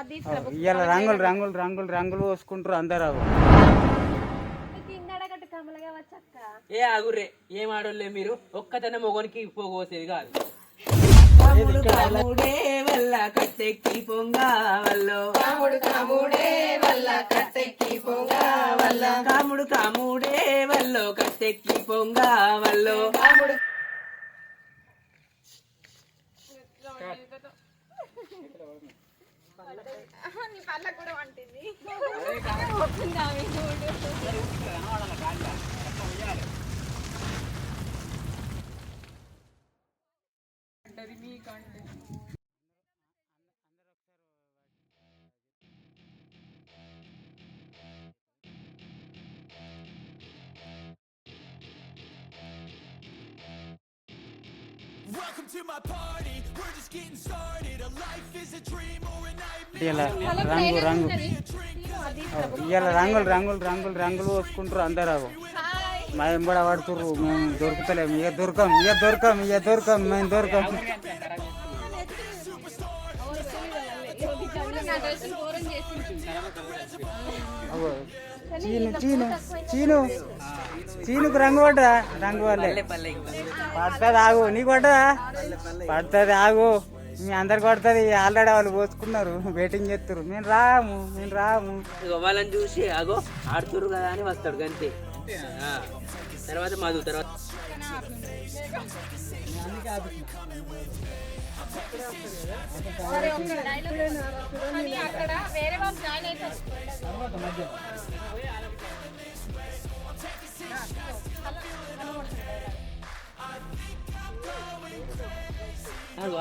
ఇవాళ రంగులు రంగులు రంగులు రంగులు పోసుకుంటారు అందరు. ఏ ఆగుర్రే ఏం ఆడోళ్ళే మీరు, ఒక్కతన మొగనికి పోగోసేది కాదు. కాముడే వల్ల కట్టెక్కి పొంగవల్లో, కాముడు కాముడే వల్ల కట్టెక్కి పొంగవల్లో, కాముడు కాముడే వల్ల కట్టెక్కి పొంగవల్లో, కాముడు Welcome to my party. We're just getting started. A life is a dream or a nightmare. ఇలా రంగు రంగు ఇవాళ రంగులు రంగులు రంగులు రంగులు పోసుకుంటారు అందరు. మా ఎంబడ పడుతుర్రు, మేము దొరుకుతలేము, ఇక దొరకం ఇక దొరకం ఇక దొరకం మేము దొరకం. చీను చీను చీను చీనుకు రంగు పడ్డా, రంగు వల్లే పడుతుంది. ఆగు, నీకు పడ్డా పడుతుంది, ఆగు, మీ అందరికి పడుతుంది. ఆల్రెడీ వాళ్ళు పోసుకున్నారు, వెయిటింగ్ చేస్తారు. మేము రాము మేము రాము. వాళ్ళని చూసి అగో ఆడుతురు కదా అని వస్తాడు గంతే. తర్వాత మధు తర్వాత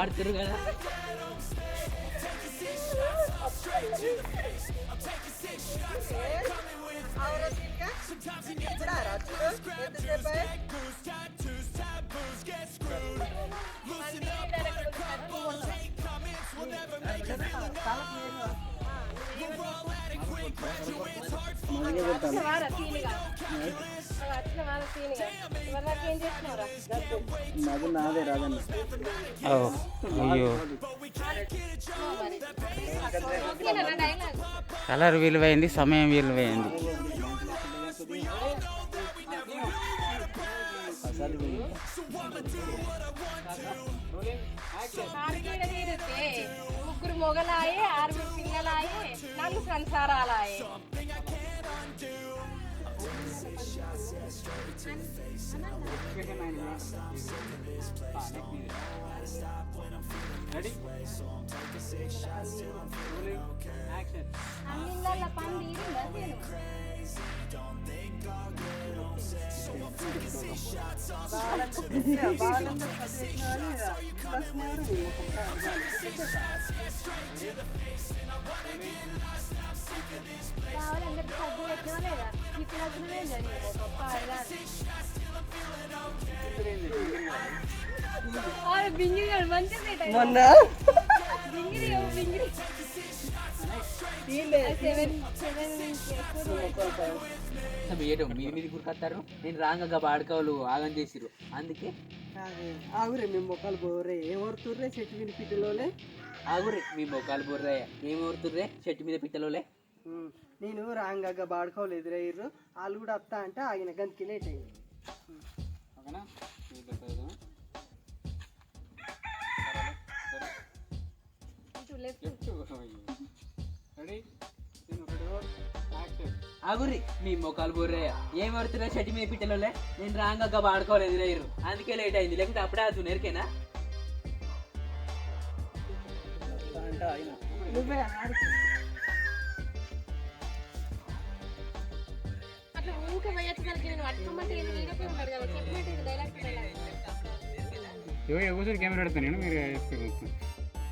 ఆడుతురు కదా. నాదే రాదన్న. అయ్యో కలర్ విలువైంది, సమయం విలువైంది. ముగ్గురు మొగలాయే, ఆరుగురు పిల్లలాయే, 4 సంసారాలాయే. అన్నిళ్ళ పని కావాలందరికి సబ్బు పెట్టినా లేదా? ఇప్పుడు వచ్చినవే బింగిరి మంచిగా మొన్న బింగిరి బింగిరి మీరు మీరు గుర్కొస్తారు. నేను రాంగగా పాడుకోవాలి ఆగం చేసిరు, అందుకే ఆగురే మీ మొక్కలు బోర్రే ఏమవుతుర్రే చెట్టు మీద పిట్టలోలే. ఆగురే మీ మొక్కలు బోర్రే ఏమవుతుర్రే చెట్టు మీద పిట్టలోలే. నేను రాంగగా బాడుకోవాలి ఎదురయ్యారు, వాళ్ళు కూడా వస్తా అంటే ఆగిన గంతకి లేట్ అయింది. ఆగురి మీ మొక్కలు బోర్రే ఏమవుతున్నా చెట్టు మీద పిట్టలోలే. నేను రాంగగా పాడుకోవాలి ఎదురయ్యారు, అందుకే లేట్ అయింది. లేకుంటే అప్పుడే అది నేర్కేనా. కెమెరా పెడతా నేను, మీరు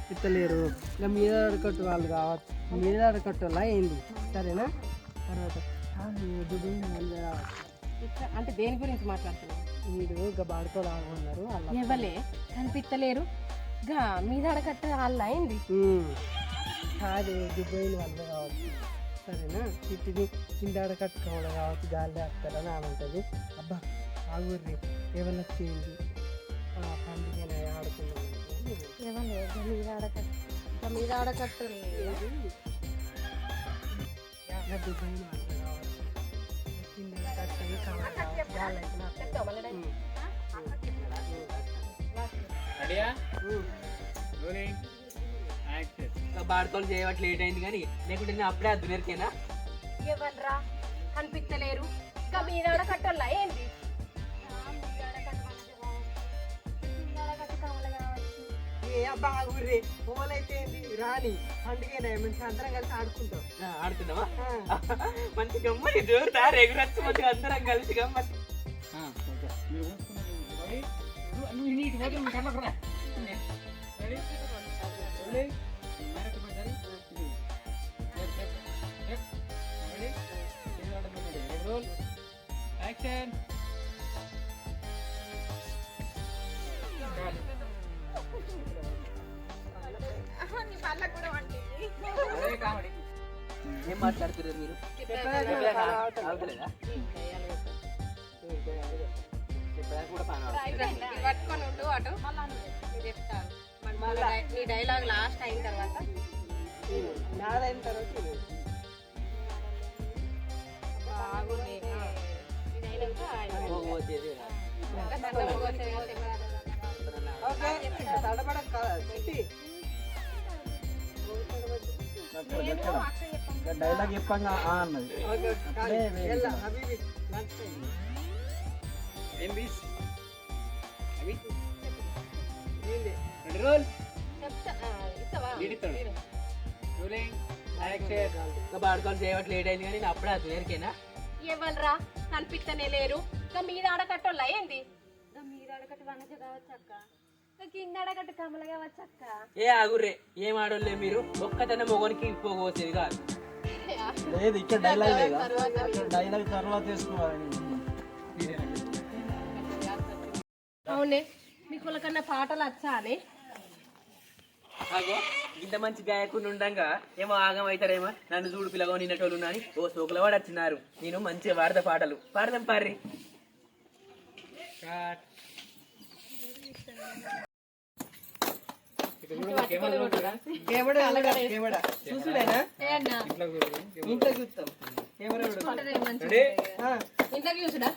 పిత్తలేరు ఇంకా మీద అడకట్టు వాళ్ళు కావచ్చు, మీద అడకట్టులా అయింది సరేనా. తర్వాత అంటే దేని గురించి మాట్లాడుతున్నారు? వీడు ఇంకా బాడుకోలాగున్నారు ఎవలే కనిపిస్తలేరు, గా మీద అడకట్ట వాళ్ళు అయింది. అది దుబ్బైలు వాళ్ళు కావచ్చు సరేనా. ఇంటిని కింద అడకట్టుకోవడం కావచ్చు, గాలి వేస్తారని ఆమె ఉంటుంది. అబ్బా ఆగుర్రి ఎవరు చేయండి పండుగ ఆడుకున్నాం. ఎవలే మీద అడకట్ట మీద ఆడకట్టలు ఇంకా దుబాయ్ అట్లా కావాలి కింద కట్టని కావాలి గాలి బాడుకోలు చేయబట్టి లేట్ అయింది కానీ లేకుంటే నేను అప్పుడే అది నేర్కేనా ఎవర్రా కనిపించలేరు ఇంకా మీద ఆడకట్టల్లా ఏంటి ఏ అబ్బా ఊర్రే పోలైతే ఏంది రాని పండుగ మంచి అందరం కలిసి ఆడుకుంటాం ఆడుతున్నావా మంచి గమ్మని జోరుతారు ఎగురచ్చు మంచిగా అందరం కలిసి గమ్మని ఏం మాట్లాడుతున్నారు మీరు ఆగుతలేదా కూడా పట్టుకొని ఉండు అటు చెప్తాను ఈ డైలాగ్ లాస్ట్ అయిన తర్వాత నాదైన తర్వాత తడబడక చెట్టి డైలాగ్ చెప్పంగా అన్నది బాడుకోలు చేయబట్టి లేట్ అయింది కానీ నేను అప్పుడే అది నేర్కేనా ఎవర్రా కనిపిస్తనే లేరు ఇంకా మీద ఆడకట్టోళ్ళ ఏంది మీద ఆడకట్టు వనజ కావచ్చు అక్క కింద ఆడకట్టు కమల కావచ్చు అక్క ఏ ఆగుర్రే ఏం ఆడోళ్ళే మీరు ఒక్కతనే మొగనికి పోగొచ్చేది కాదు లేదు ఇక్కడ డైలాగ్ లేదా డైలాగ్ తర్వాత తీసుకోవాలని అవునే మీకు కన్నా పాటలు వచ్చా అని ఆగో ఇంత మంచి గాయకుని ఉండంగా ఏమో ఆగం అవుతారేమో నన్ను చూడు పిల్లగా నిన్నటోళ్ళు అని ఓ సోకుల వాడు వచ్చినారు నేను మంచిగా వాడతా పాటలు పాడదాం పార్రి చూసుడేనా ఇంట్లో చూస్తాం ఇంట్లోకి చూసుడా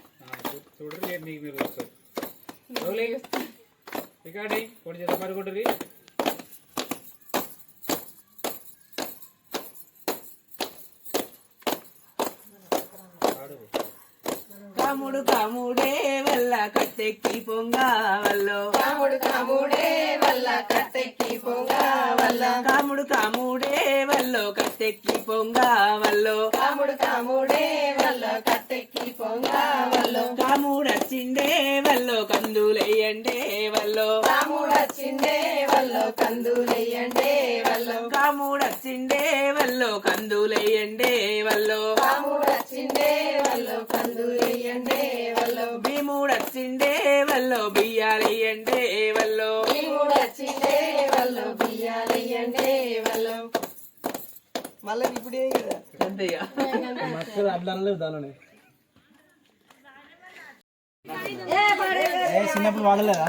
కాముడు కాముడే వల్ల కట్టెక్కి పొంగా వల్లో కాముడు కాముడే వల్ల కట్టెక్కి పొంగా వల్ల కాముడు కాముడే వల్లో కట్టెక్కి పొంగా వల్లో కాముడు కాముడే వల్ల కట్టెక్కి పొంగా వల్లో కాముడచ్చిండే వల్లో కందులెయ్యండే వల్లో కాముడచ్చిండే వల్లో కందులెయ్యండే వల్లో కాముడచ్చిండే వల్లో కందులెయ్యండే వల్లో కాముడచ్చిండే వల్లో కందులెయ్యండే వల్లో భీముడచ్చిండే వల్లో బియ్యాలెయ్యండే వల్లో భీముడచ్చిండే వల్లో బియ్యాలెయ్యండే వల్లో మళ్ళీ ఇప్పుడే కదా అంతేగా అట్లా అనలేదు దానిలోనే చిన్నప్పుడు వాడలేదా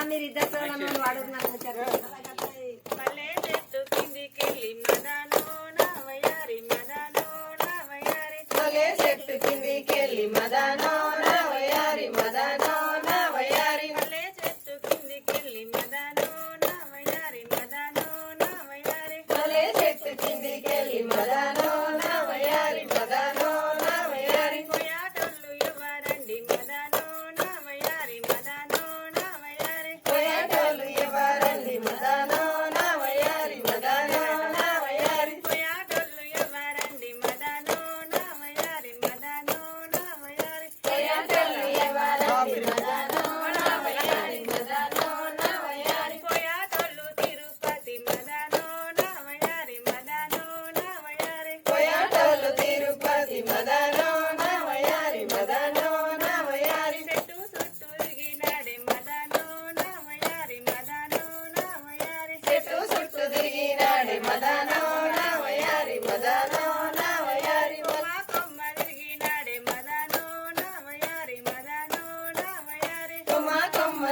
మీరు ఇద్దరు వాడు చెట్టు కిందికెళ్ళి మదనో నా వయారి మదనో నా వయారి చెట్టు కిందికెళ్ళి మదనో నా వయారి మదనో నా వయారి పోయాటోళ్ళు ఎవరండి మదనో నా వయారి మదనో నా వయారి పోయాటోళ్ళు ఎవరండి మదనో నా వయారి మదనో నా వయారి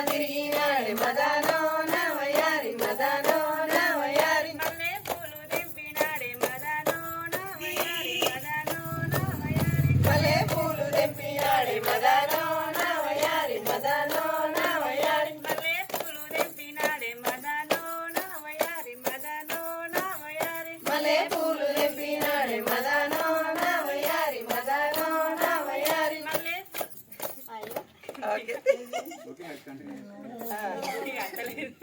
తిరిగినాడే మదానో నా వయారి మదానో నా వయారి మల్లె పూలు తెంపినాడే మదనో నా వయారి మదనో నా వయారి మల్లె పూలు తెంపినాడే మదానో నా వయారి మదానో నా వయారి మల్లె పూలు తెంపినాడే మదనో నా వయారి మదనో నా వయారి మల్లె పూలు తెంపినాడే మదానో నా వయారి మదానో నా వయారి మల్లె ఓకే ఇక అంటలేదు